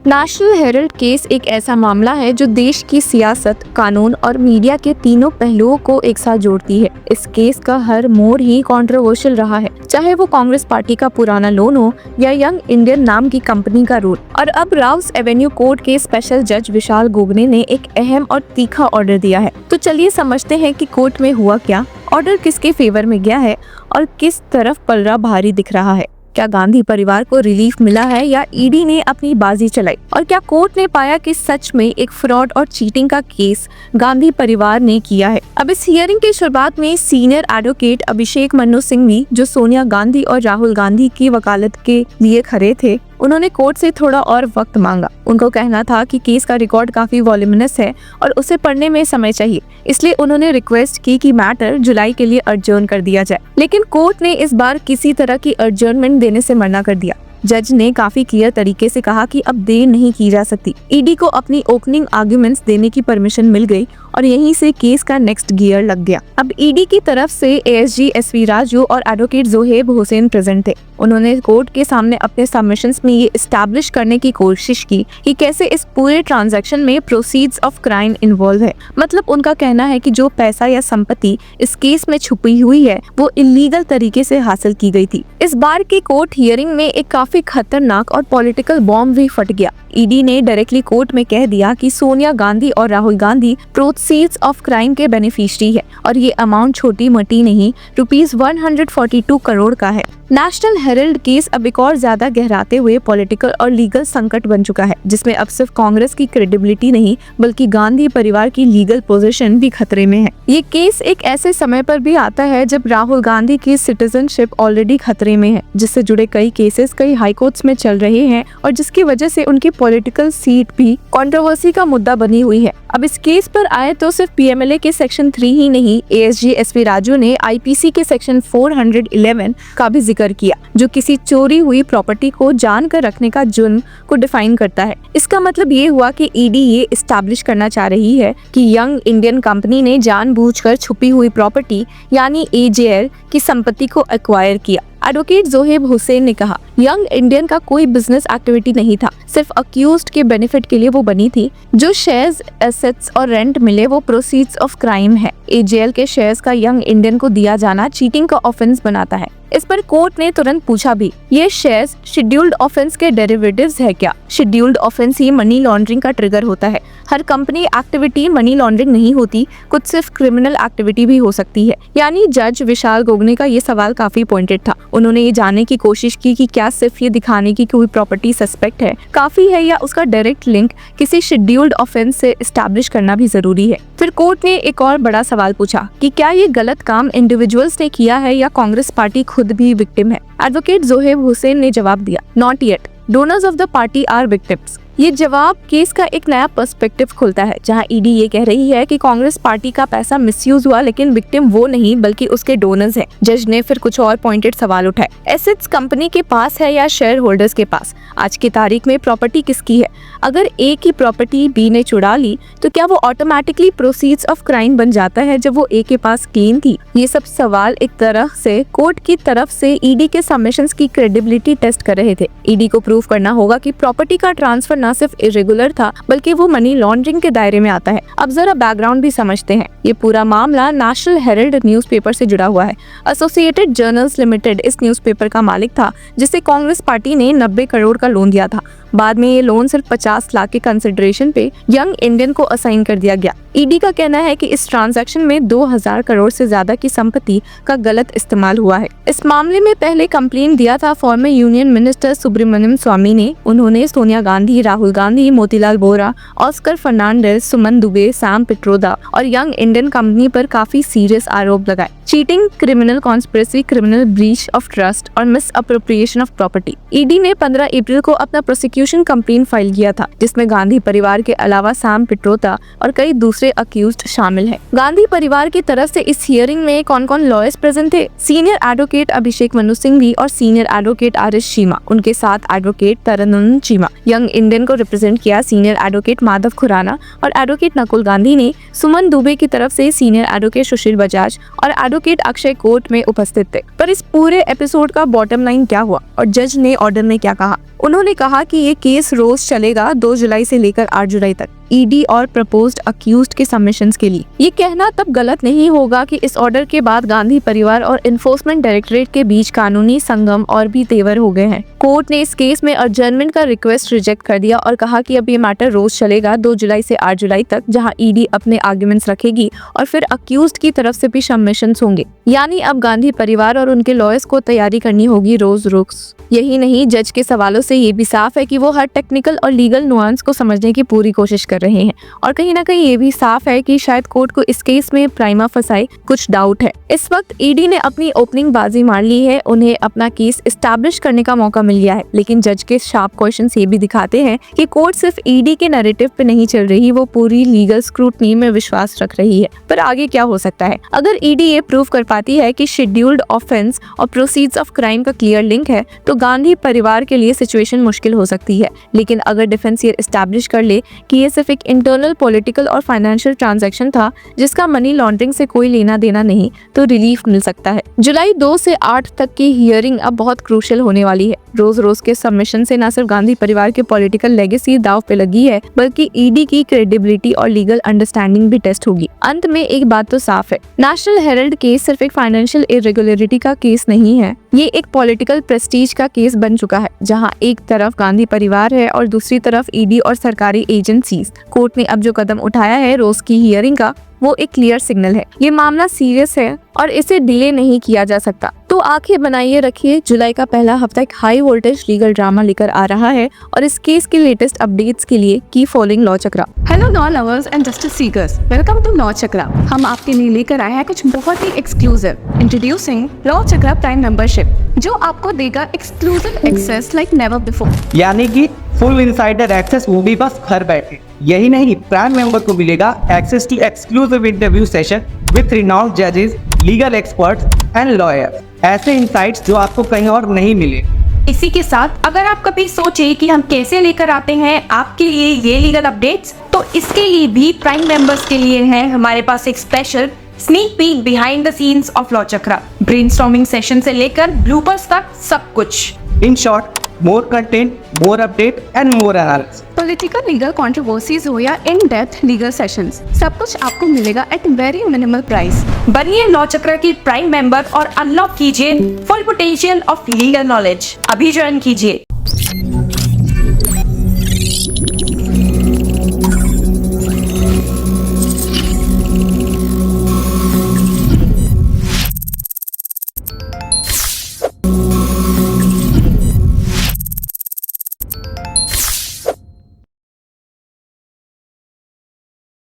National Herald case एक ऐसा मामला है जो देश की सियासत, कानून और मीडिया के तीनों पहलुओं को एक साथ जोड़ती है। इस केस का हर मोड़ ही कंट्रोवर्शियल रहा है, चाहे वो कांग्रेस पार्टी का पुराना लोन हो या यंग इंडियन नाम की कंपनी का रोल। और अब राउस एवेन्यू कोर्ट के स्पेशल जज विशाल गोगने ने एक अहम और तीखा ऑर्डर दिया है। तो चलिए समझते हैं कि कोर्ट में हुआ क्या, ऑर्डर किसके फेवर में गया है और किस तरफ पलड़ा भारी दिख रहा है। क्या गांधी परिवार को रिलीफ मिला है या ईडी ने अपनी बाजी चलाई, और क्या कोर्ट ने पाया कि सच में एक फ्रॉड और चीटिंग का केस गांधी परिवार ने किया है। अब इस हियरिंग की शुरुआत में सीनियर एडवोकेट अभिषेक मनु सिंघवी, जो सोनिया गांधी और राहुल गांधी की वकालत के लिए खड़े थे, उन्होंने कोर्ट से थोड़ा और वक्त मांगा। उनको कहना था कि केस का रिकॉर्ड काफी वॉल्यूमिनस है और उसे पढ़ने में समय चाहिए, इसलिए उन्होंने रिक्वेस्ट की कि मैटर जुलाई के लिए अर्जर्न कर दिया जाए। लेकिन कोर्ट ने इस बार किसी तरह की अर्जर्नमेंट देने से मना कर दिया। जज ने काफी क्लियर तरीके से कहा कि अब देर नहीं की जा सकती। ईडी को अपनी ओपनिंग आर्गुमेंट्स देने की परमिशन मिल गई और यहीं से केस का नेक्स्ट गियर लग गया। अब ईडी की तरफ से एएसजी एसवी राजू और एडवोकेट जोहेब हुसैन प्रेजेंट थे। उन्होंने कोर्ट के सामने अपने सबमिशंस में ये एस्टैब्लिश करने की कोशिश की कि कैसे इस पूरे ट्रांजैक्शन में प्रोसीड्स ऑफ क्राइम इन्वॉल्व है। मतलब उनका कहना है कि जो पैसा या संपत्ति इस केस में छुपी हुई है वो इलीगल तरीके से हासिल की गई थी। इस बार की कोर्ट हियरिंग में एक काफी खतरनाक और पॉलिटिकल बॉम्ब भी फट गया। ईडी ने डायरेक्टली कोर्ट में कह दिया कि सोनिया गांधी और Rahul Gandhi proceeds of crime के बेनिफिशियरी है और ये अमाउंट छोटी मोटी नहीं, ₹142 करोड़ का है। नेशनल हेरल्ड केस अब एक और ज्यादा गहराते हुए पॉलिटिकल और लीगल संकट बन चुका है, जिसमें अब सिर्फ कांग्रेस की क्रेडिबिलिटी नहीं बल्कि गांधी परिवार की लीगल पोजीशन भी खतरे में है। ये केस एक ऐसे समय पर भी आता है जब राहुल गांधी की सिटीजनशिप ऑलरेडी खतरे में है, जिससे जुड़े कई केसेस कई हाई कोर्ट्स में चल रहे हैं और जिसकी वजह से उनकी पॉलिटिकल सीट भी कंट्रोवर्सी का मुद्दा बनी हुई है। अब इस केस पर आए तो सिर्फ पीएमएलए के सेक्शन 3 ही नहीं, एएसजी एसवी राजू ने आईपीसी के सेक्शन 411 का भी जिक्र किया, जो किसी चोरी हुई प्रॉपर्टी को जानकर रखने का जुर्म को डिफाइन करता है। इसका मतलब ये हुआ कि ईडी ये एस्टैब्लिश करना चाह रही है कि यंग इंडियन कंपनी ने जानबूझकर छुपी हुई प्रॉपर्टी यानी एजेएल की संपत्ति को एक्वायर किया। एडवोकेट जोहेब हुसैन ने कहा, यंग इंडियन का कोई बिजनेस एक्टिविटी नहीं था, सिर्फ अक्यूज्ड के बेनिफिट के लिए वो बनी थी। जो शेयर्स, एसेट्स और रेंट मिले वो प्रोसीड्स ऑफ क्राइम है। एजेएल के शेयर्स का यंग इंडियन को दिया जाना चीटिंग का ऑफेंस बनाता है। इस पर कोर्ट ने तुरंत पूछा भी, ये शेयर्स शेड्यूल्ड ऑफेंस के डेरिवेटिव्स है क्या? शेड्यूल्ड ऑफेंस ही मनी लॉन्ड्रिंग का ट्रिगर होता है। हर कंपनी एक्टिविटी मनी लॉन्ड्रिंग नहीं होती, कुछ सिर्फ क्रिमिनल एक्टिविटी भी हो सकती है। यानी जज विशाल गोगने का ये सवाल काफी पॉइंटेड था। उन्होंने ये जानने की कोशिश की कि क्या सिर्फ ये दिखाने की कोई प्रॉपर्टी सस्पेक्ट है काफी है या उसका डायरेक्ट लिंक किसी शेड्यूल्ड ऑफेंस से एस्टैब्लिश करना भी जरूरी है। फिर कोर्ट ने एक और बड़ा सवाल पूछा कि क्या ये गलत काम इंडिविजुअल्स ने किया है या कांग्रेस पार्टी खुद भी विक्टिम है। एडवोकेट जोहेब हुसैन ने जवाब दिया, not yet, donors of the party are victims. ये जवाब केस का एक नया पर्सपेक्टिव खुलता है, जहां ईडी ये कह रही है कि कांग्रेस पार्टी का पैसा मिसयूज हुआ, लेकिन विक्टिम वो नहीं बल्कि उसके डोनर्स हैं। जज ने फिर कुछ और पॉइंटेड सवाल उठाए। एसेट्स कंपनी के पास है या शेयर होल्डर्स के पास? आज की तारीख में प्रॉपर्टी किसकी है? अगर ए की प्रॉपर्टी बी ने चुरा ली तो क्या वो ऑटोमेटिकली प्रोसीड्स ऑफ क्राइम बन जाता है जब वो ए के पास क्लीन थी? ये सब सवाल एक तरह से कोर्ट की तरफ से ईडी के सबमिशंस की क्रेडिबिलिटी टेस्ट कर रहे थे। ईडी को प्रूव करना होगा कि प्रॉपर्टी का ट्रांसफर न सिर्फ इरेगुलर था बल्कि वो मनी लॉन्ड्रिंग के दायरे में आता है। अब जरा बैकग्राउंड भी समझते हैं। ये पूरा मामला नेशनल हेरल्ड न्यूज़पेपर से जुड़ा हुआ है। एसोसिएटेड जर्नल्स लिमिटेड इस न्यूज़पेपर का मालिक था, जिसे कांग्रेस पार्टी ने 90 करोड़ का लोन दिया था। बाद में ये लोन सिर्फ 50 लाख के कंसिडरेशन पे यंग इंडियन को असाइन कर दिया गया। ईडी का कहना है कि इस ट्रांजैक्शन में 2000 करोड़ से ज्यादा की संपत्ति का गलत इस्तेमाल हुआ है। इस मामले में पहले कंप्लेन दिया था former union minister Subramanian Swamy ने। उन्होंने सोनिया गांधी, राहुल गांधी, मोतीलाल वोरा, ऑस्कर फर्नांडिस, सुमन दुबे, सैम पिट्रोदा और यंग इंडियन कंपनी पर काफी सीरियस आरोप लगाए। Cheating, criminal conspiracy, criminal breach of trust और misappropriation of property. ED ने 15 अप्रैल को अपना प्रोसिक्यूशन कंप्लेन फाइल किया था, जिसमें गांधी परिवार के अलावा सैम पिट्रोदा और कई दूसरे अक्यूज्ड शामिल हैं। गांधी परिवार की तरफ से इस हियरिंग में कौन कौन लॉयर्स प्रेजेंट थे? सीनियर एडवोकेट अभिषेक मनु सिंघवी और सीनियर एडवोकेट आरिश चीमा, उनके साथ एडवोकेट तरन्नुम चीमा। यंग इंडियन को रिप्रेजेंट किया सीनियर एडवोकेट माधव खुराना और एडवोकेट नकुल गांधी ने। सुमन दुबे की तरफ से सीनियर एडवोकेट सुशील बजाज और एडवोकेट अक्षय कोर्ट में उपस्थित थे। पर इस पूरे एपिसोड का बॉटम लाइन क्या हुआ और जज ने ऑर्डर में क्या कहा? उन्होंने कहा कि ये केस रोज चलेगा 2 जुलाई से लेकर 8 जुलाई तक ईडी और प्रपोज्ड अक्यूज्ड के सबमिशंस के लिए। ये कहना तब गलत नहीं होगा कि इस ऑर्डर के बाद गांधी परिवार और इन्फोर्समेंट डायरेक्टरेट के बीच कानूनी संगम और भी तेवर हो गए हैं। कोर्ट ने इस केस में एडजर्नमेंट का रिक्वेस्ट रिजेक्ट कर दिया और कहा कि अब ये मैटर रोज चलेगा 2 जुलाई से 8 जुलाई तक, जहां ईडी अपने आर्गुमेंट्स रखेगी और फिर अक्यूज्ड की तरफ से भी सबमिशंस होंगे। यानी अब गांधी परिवार और उनके लॉयर्स को तैयारी करनी होगी रोज रोज। यही नहीं, जज के सवालों से ये भी साफ है कि वो हर टेक्निकल और लीगल नुआंस को समझने की पूरी कोशिश कर रहे हैं और कहीं ना कहीं ये भी साफ है कि शायद कोर्ट को इस केस में प्राइमा फसाई कुछ डाउट है। इस वक्त ईडी ने अपनी ओपनिंग बाजी मार ली है, उन्हें अपना केस एस्टैब्लिश करने का मौका मिल गया है, लेकिन जज के शार्प क्वेश्चंस ये भी दिखाते हैं कि कोर्ट सिर्फ ईडी के नैरेटिव पे नहीं चल रही, वो पूरी लीगल स्क्रूटनी में विश्वास रख रही है। पर आगे क्या हो सकता है? अगर ईडी ये प्रूव कर पाती है कि शेड्यूल्ड ऑफेंस और प्रोसीड्स ऑफ क्राइम का क्लियर लिंक है तो गांधी परिवार के लिए सिचुएशन मुश्किल हो सकती है। लेकिन अगर डिफेंस ये एस्टैब्लिश कर ले कि ये सिर्फ एक इंटरनल पॉलिटिकल और फाइनेंशियल ट्रांजैक्शन था जिसका मनी लॉन्ड्रिंग से कोई लेना देना नहीं, तो रिलीफ मिल सकता है। जुलाई 2 से 8 तक की हियरिंग अब बहुत क्रूशियल होने वाली है। रोज रोज के सबमिशन से न सिर्फ गांधी परिवार की पॉलिटिकल लेगेसी दांव पे लगी है, बल्कि ईडी की क्रेडिबिलिटी और लीगल अंडरस्टैंडिंग भी टेस्ट होगी। अंत में एक बात तो साफ है, नेशनल हेराल्ड केस सिर्फ एक फाइनेंशियल इरेगुलरिटी का केस नहीं है, ये एक पॉलिटिकल प्रेस्टीज का केस बन चुका है, जहां एक तरफ गांधी परिवार है और दूसरी तरफ ईडी और सरकारी एजेंसीज। कोर्ट ने अब जो कदम उठाया है रोज की हियरिंग का, वो एक क्लियर सिग्नल है। ये मामला सीरियस है और इसे डिले नहीं किया जा सकता। तो आंखें बनाइए रखिए, जुलाई का पहला हफ्ता एक हाई वोल्टेज लीगल ड्रामा लेकर आ रहा है और इस केस के लेटेस्ट अपडेट्स के लिए keep following law Chakra. Hello law lovers and justice seekers, welcome to law Chakra. हम आपके लिए लेकर आए हैं कुछ बहुत ही exclusive. Introducing law Chakra prime membership, जो आपको देगा exclusive access like never before. यानी कि फुल इनसाइडर एक्सेस, वो भी बस घर बैठे। यही नहीं, प्राइम मेंबर को मिलेगा access to exclusive interview session with renowned जजेस, लीगल एक्सपर्ट्स एंड लॉयर्स। ऐसे इनसाइट्स जो आपको कहीं और नहीं मिले। इसी के साथ अगर आप कभी सोचे कि हम कैसे लेकर आते हैं आपके लिए ये लीगल अपडेट्स, तो इसके लिए भी प्राइम मेंबर्स के लिए है हमारे पास एक special sneak peek behind the scenes of law chakra. Brainstorming session से लेकर ब्लूपर्स तक सब कुछ। In short, more content, more update and more analysis. Political legal controversies हो या इन डेप्थ लीगल सेशंस, सब कुछ आपको मिलेगा एट वेरी मिनिमल प्राइस। बनिए लॉ चक्र की प्राइम मेंबर और अनलॉक कीजिए full potential of legal knowledge. अभी ज्वाइन कीजिए।